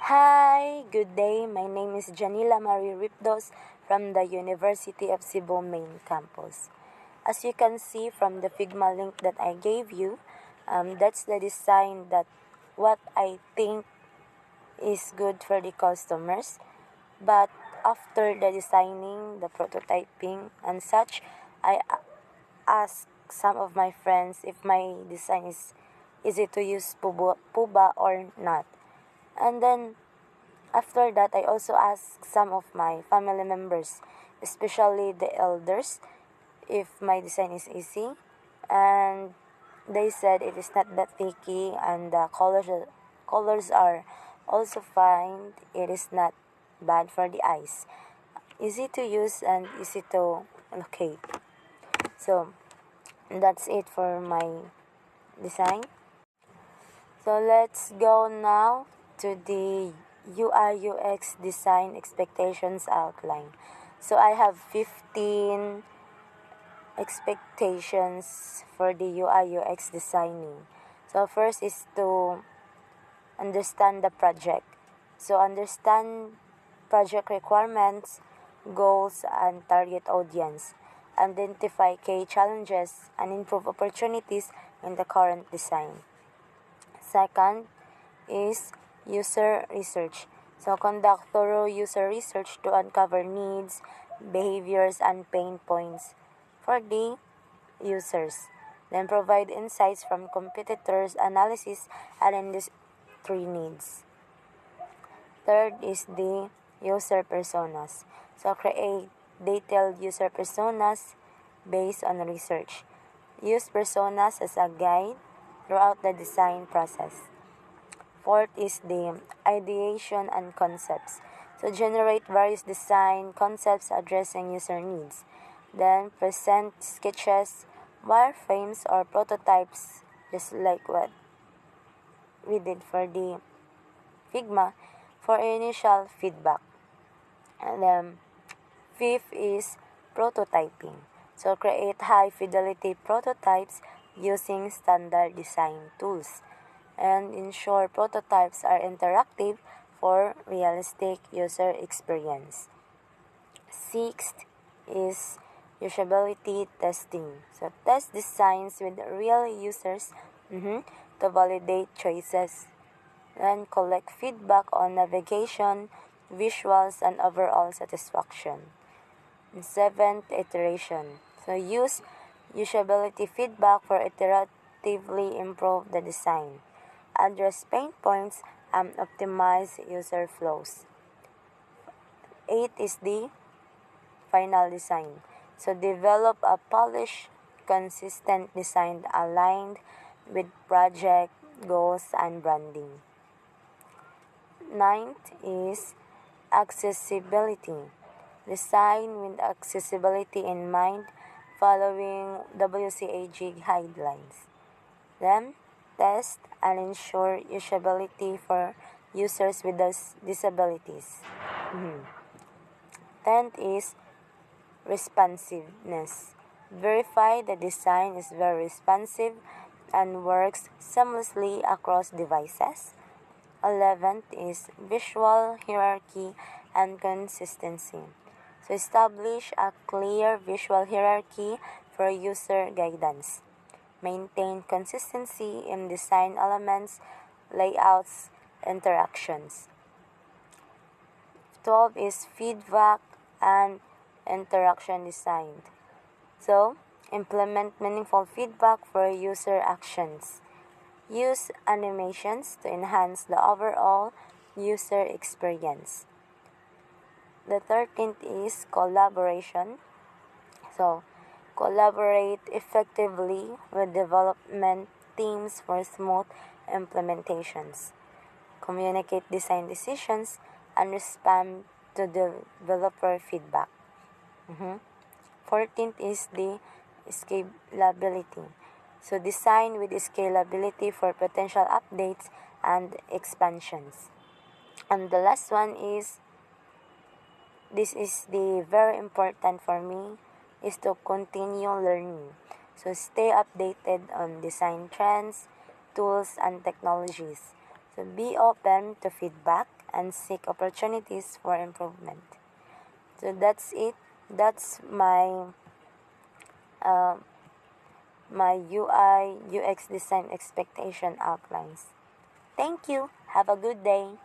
Hi, good day. My name is Janila Marie Ripdos from the University of Cebu main campus. As you can see from the Figma link that I gave you, that's the design that what I think is good for the customers. But after the designing, the prototyping and such, I asked some of my friends if my design is easy to use Puba or not. And then after that, I also asked some of my family members, especially the elders, if my design is easy. And they said it is not that picky and the colors are also fine. It is not bad for the eyes. Easy to use and easy to locate. So that's it for my design. So let's go now to the UI UX design expectations outline. So I have 15 expectations for the UI UX designing. So first is to understand the project. So understand project requirements, goals, and target audience. Identify key challenges and improve opportunities in the current design. Second is user research. So conduct thorough user research to uncover needs, behaviors, and pain points for the users. Then provide insights from competitors' analysis and industry needs. Third is the user personas. So create detailed user personas based on research. Use personas as a guide throughout the design process. Fourth is the ideation and concepts. So generate various design concepts addressing user needs. Then present sketches, wireframes, or prototypes, just like what we did for the Figma, for initial feedback. And then fifth is prototyping. So create high fidelity prototypes using standard design tools and ensure prototypes are interactive for realistic user experience. Sixth is usability testing. So test designs with real users to validate choices. Then collect feedback on navigation, visuals, and overall satisfaction. And seventh, iteration. So use usability feedback for iteratively improve the design, address pain points, and optimize user flows. 8 is the final design. So develop a polished, consistent design aligned with project goals and branding. Ninth is accessibility. Design with accessibility in mind, following WCAG guidelines. Then, test and ensure usability for users with disabilities. 10th is responsiveness. Verify the design is very responsive and works seamlessly across devices. 11th is visual hierarchy and consistency. So establish a clear visual hierarchy for user guidance. Maintain consistency in design elements, layouts, interactions. 12 is feedback and interaction design. So, implement meaningful feedback for user actions. Use animations to enhance the overall user experience. The 13th is collaboration. So, collaborate effectively with development teams for smooth implementations. Communicate design decisions and respond to developer feedback. 14th is the scalability. So design with scalability for potential updates and expansions. And the last one is, this is the very important for me, is to continue learning. So stay updated on design trends, tools, and technologies. So be open to feedback and seek opportunities for improvement. So that's it. That's uh, my UI UX design expectation outlines. Thank you. Have a good day.